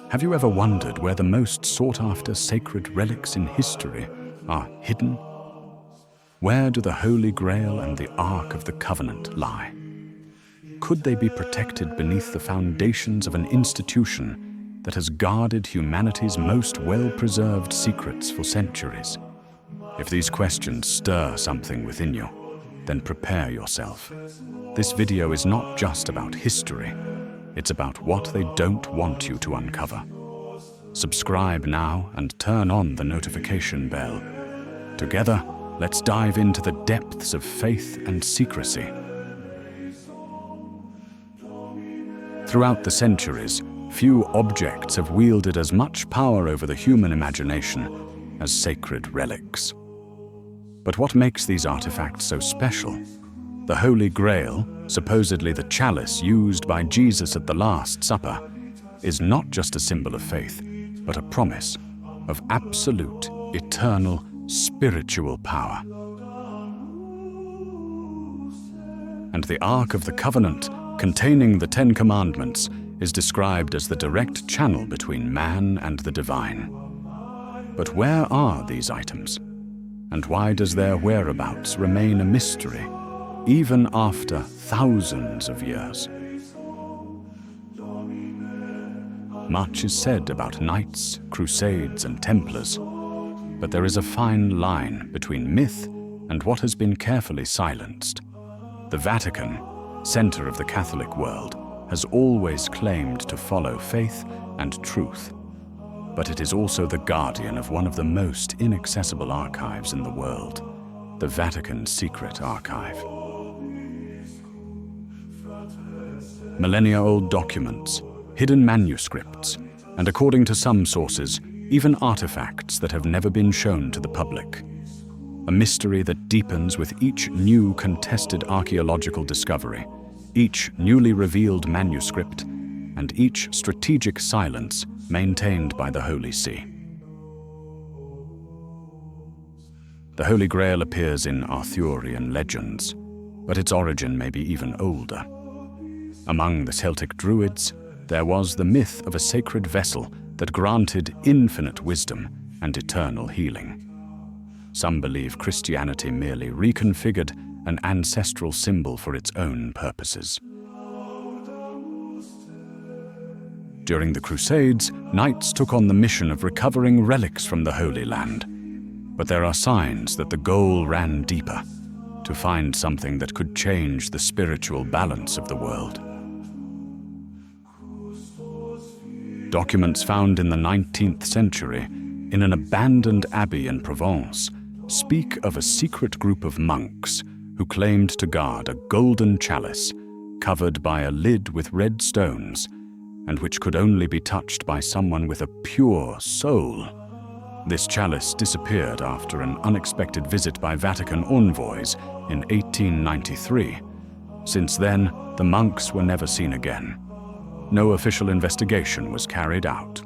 Have you ever wondered where the most sought-after sacred relics in history are hidden? Where do the Holy Grail and the Ark of the Covenant lie? Could they be protected beneath the foundations of an institution that has guarded humanity's most well-preserved secrets for centuries? If these questions stir something within you, then prepare yourself. This video is not just about history. It's about what they don't want you to uncover. Subscribe now and turn on the notification bell. Together, let's dive into the depths of faith and secrecy. Throughout the centuries, few objects have wielded as much power over the human imagination as sacred relics. But what makes these artifacts so special? The Holy Grail, supposedly the chalice used by Jesus at the Last Supper, is not just a symbol of faith, but a promise of absolute, eternal, spiritual power. And the Ark of the Covenant, containing the Ten Commandments, is described as the direct channel between man and the divine. But where are these items? And why does their whereabouts remain a mystery, even after thousands of years? Much is said about knights, crusades, and Templars, but there is a fine line between myth and what has been carefully silenced. The Vatican, center of the Catholic world, has always claimed to follow faith and truth, but it is also the guardian of one of the most inaccessible archives in the world, the Vatican's secret archive. Millennia-old documents, hidden manuscripts, and according to some sources, even artifacts that have never been shown to the public. A mystery that deepens with each new contested archaeological discovery, each newly revealed manuscript, and each strategic silence maintained by the Holy See. The Holy Grail appears in Arthurian legends, but its origin may be even older. Among the Celtic Druids, there was the myth of a sacred vessel that granted infinite wisdom and eternal healing. Some believe Christianity merely reconfigured an ancestral symbol for its own purposes. During the Crusades, knights took on the mission of recovering relics from the Holy Land. But there are signs that the goal ran deeper, to find something that could change the spiritual balance of the world. Documents found in the 19th century in an abandoned abbey in Provence speak of a secret group of monks who claimed to guard a golden chalice covered by a lid with red stones and which could only be touched by someone with a pure soul. This chalice disappeared after an unexpected visit by Vatican envoys in 1893. Since then, the monks were never seen again. No official investigation was carried out.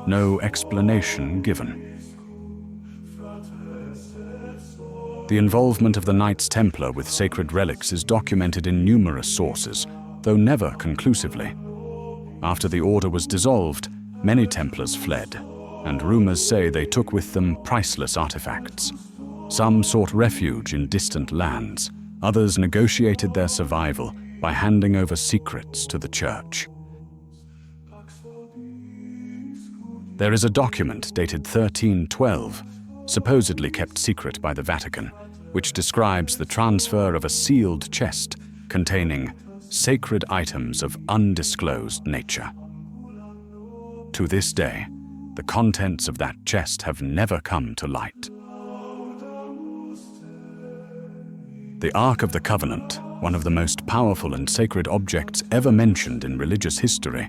No explanation given. The involvement of the Knights Templar with sacred relics is documented in numerous sources, though never conclusively. After the order was dissolved, many Templars fled, and rumors say they took with them priceless artifacts. Some sought refuge in distant lands, others negotiated their survival by handing over secrets to the Church. There is a document dated 1312, supposedly kept secret by the Vatican, which describes the transfer of a sealed chest containing sacred items of undisclosed nature. To this day, the contents of that chest have never come to light. The Ark of the Covenant, one of the most powerful and sacred objects ever mentioned in religious history,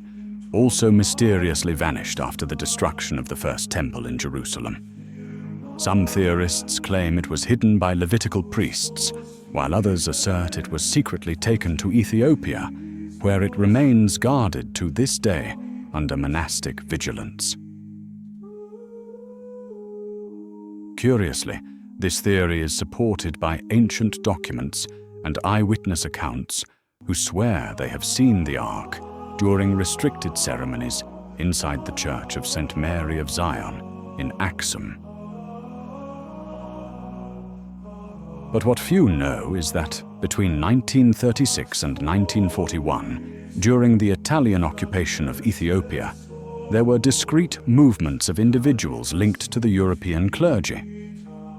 also mysteriously vanished after the destruction of the First Temple in Jerusalem. Some theorists claim it was hidden by Levitical priests, while others assert it was secretly taken to Ethiopia, where it remains guarded to this day under monastic vigilance. Curiously, this theory is supported by ancient documents and eyewitness accounts who swear they have seen the Ark during restricted ceremonies inside the Church of St. Mary of Zion in Axum. But what few know is that between 1936 and 1941, during the Italian occupation of Ethiopia, there were discrete movements of individuals linked to the European clergy.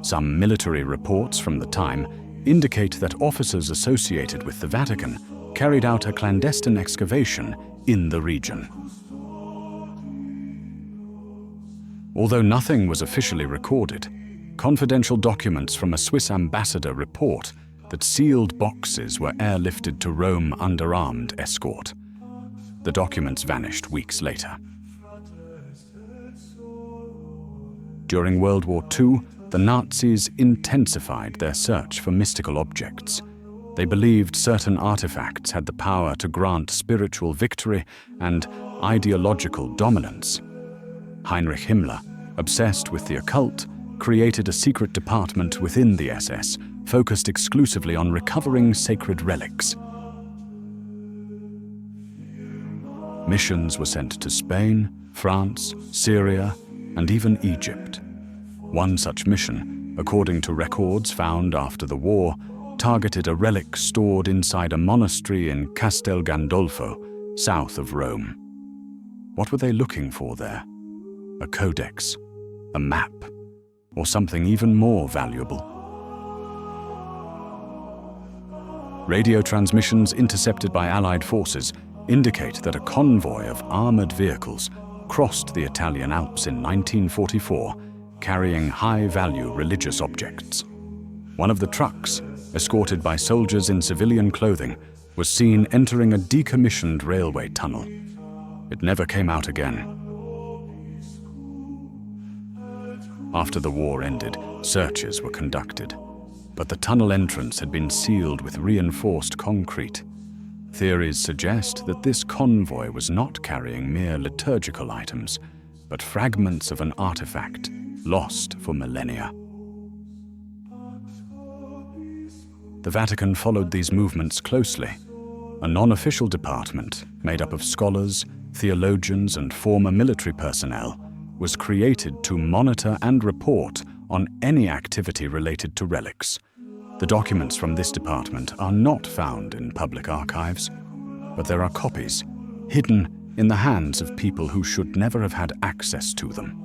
Some military reports from the time indicate that officers associated with the Vatican carried out a clandestine excavation in the region. Although nothing was officially recorded, confidential documents from a Swiss ambassador report that sealed boxes were airlifted to Rome under armed escort. The documents vanished weeks later. During World War II, the Nazis intensified their search for mystical objects. They believed certain artifacts had the power to grant spiritual victory and ideological dominance. Heinrich Himmler, obsessed with the occult, created a secret department within the SS focused exclusively on recovering sacred relics. Missions were sent to Spain, France, Syria, and even Egypt. One such mission, according to records found after the war, targeted a relic stored inside a monastery in Castel Gandolfo, south of Rome. What were they looking for there? A codex, a map, or something even more valuable? Radio transmissions intercepted by Allied forces indicate that a convoy of armored vehicles crossed the Italian Alps in 1944, carrying high-value religious objects. One of the trucks, escorted by soldiers in civilian clothing, was seen entering a decommissioned railway tunnel. It never came out again. After the war ended, searches were conducted, but the tunnel entrance had been sealed with reinforced concrete. Theories suggest that this convoy was not carrying mere liturgical items, but fragments of an artifact lost for millennia. The Vatican followed these movements closely. A non-official department made up of scholars, theologians, and former military personnel was created to monitor and report on any activity related to relics. The documents from this department are not found in public archives, but there are copies hidden in the hands of people who should never have had access to them.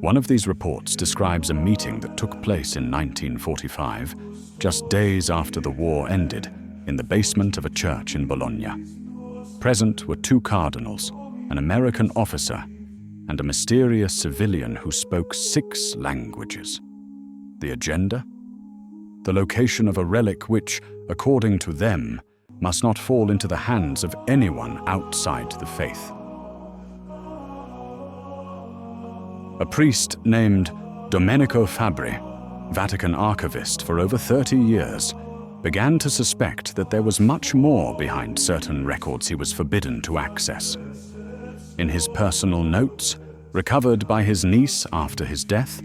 One of these reports describes a meeting that took place in 1945, just days after the war ended, in the basement of a church in Bologna. Present were 2 cardinals, an American officer, and a mysterious civilian who spoke 6 languages. The agenda? The location of a relic which, according to them, must not fall into the hands of anyone outside the faith. A priest named Domenico Fabbri, Vatican archivist for over 30 years, began to suspect that there was much more behind certain records he was forbidden to access. In his personal notes, recovered by his niece after his death,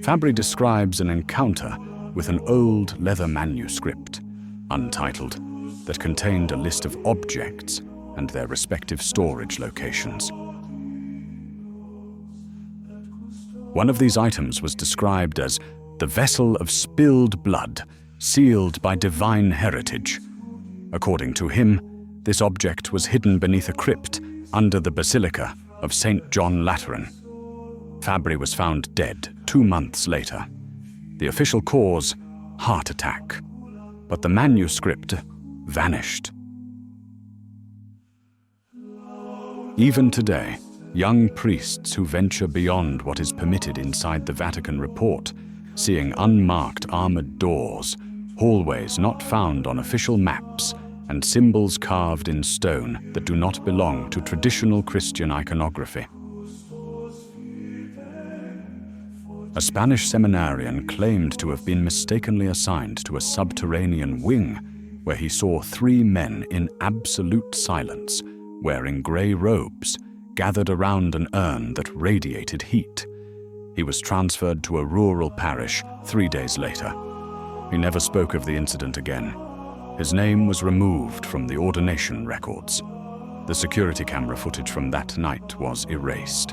Fabbri describes an encounter with an old leather manuscript, untitled, that contained a list of objects and their respective storage locations. One of these items was described as the vessel of spilled blood, sealed by divine heritage. According to him, this object was hidden beneath a crypt under the Basilica of St. John Lateran. Fabbri was found dead 2 months later. The official cause, heart attack, but the manuscript vanished. Even today, young priests who venture beyond what is permitted inside the Vatican report, seeing unmarked armored doors, hallways not found on official maps, and symbols carved in stone that do not belong to traditional Christian iconography. A Spanish seminarian claimed to have been mistakenly assigned to a subterranean wing where he saw 3 men in absolute silence, wearing grey robes, gathered around an urn that radiated heat. He was transferred to a rural parish 3 days later. He never spoke of the incident again. His name was removed from the ordination records. The security camera footage from that night was erased.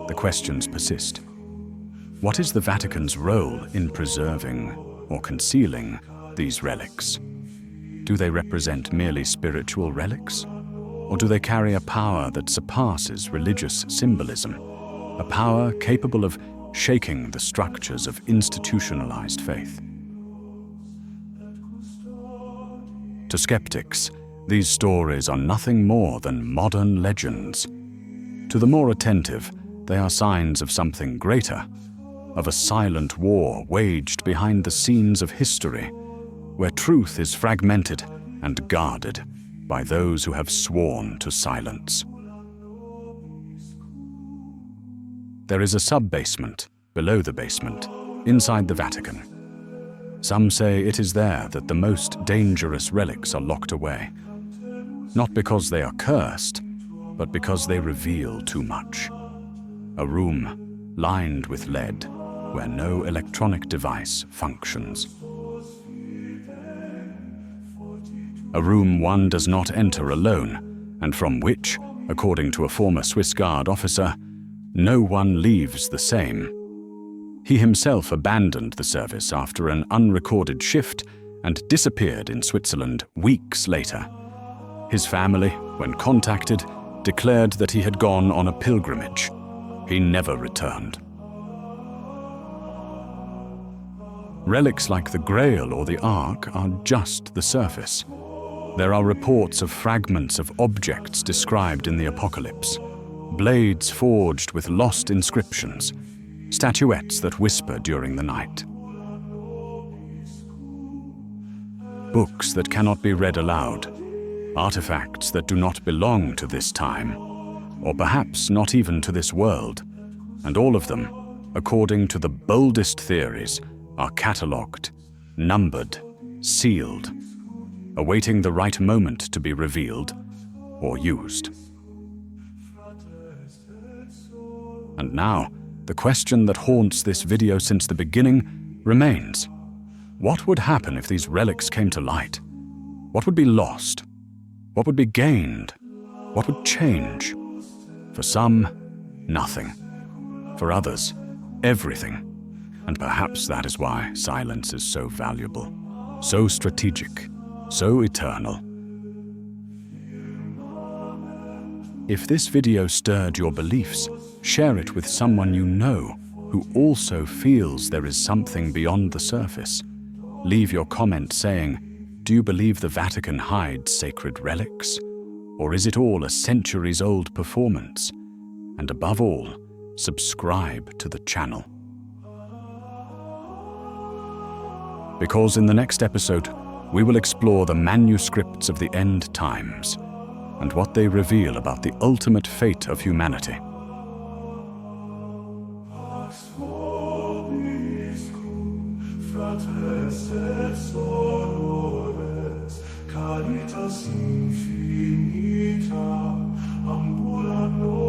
The questions persist. What is the Vatican's role in preserving or concealing these relics? Do they represent merely spiritual relics? Or do they carry a power that surpasses religious symbolism? A power capable of shaking the structures of institutionalized faith? To skeptics, these stories are nothing more than modern legends. To the more attentive, they are signs of something greater, of a silent war waged behind the scenes of history, where truth is fragmented and guarded by those who have sworn to silence. There is a sub-basement below the basement, inside the Vatican. Some say it is there that the most dangerous relics are locked away, not because they are cursed, but because they reveal too much. A room lined with lead, where no electronic device functions. A room one does not enter alone, and from which, according to a former Swiss Guard officer, no one leaves the same. He himself abandoned the service after an unrecorded shift and disappeared in Switzerland weeks later. His family, when contacted, declared that he had gone on a pilgrimage. He never returned. Relics like the Grail or the Ark are just the surface. There are reports of fragments of objects described in the Apocalypse, blades forged with lost inscriptions, statuettes that whisper during the night, books that cannot be read aloud, artifacts that do not belong to this time, or perhaps not even to this world, and all of them, according to the boldest theories, are catalogued, numbered, sealed, awaiting the right moment to be revealed or used. And now, the question that haunts this video since the beginning remains. What would happen if these relics came to light? What would be lost? What would be gained? What would change? For some, nothing. For others, everything. And perhaps that is why silence is so valuable, so strategic, so eternal. If this video stirred your beliefs, share it with someone you know who also feels there is something beyond the surface. Leave your comment saying, do you believe the Vatican hides sacred relics? Or is it all a centuries-old performance? And above all, subscribe to the channel. Because in the next episode, we will explore the manuscripts of the end times and what they reveal about the ultimate fate of humanity. Caritas infinita, ambulando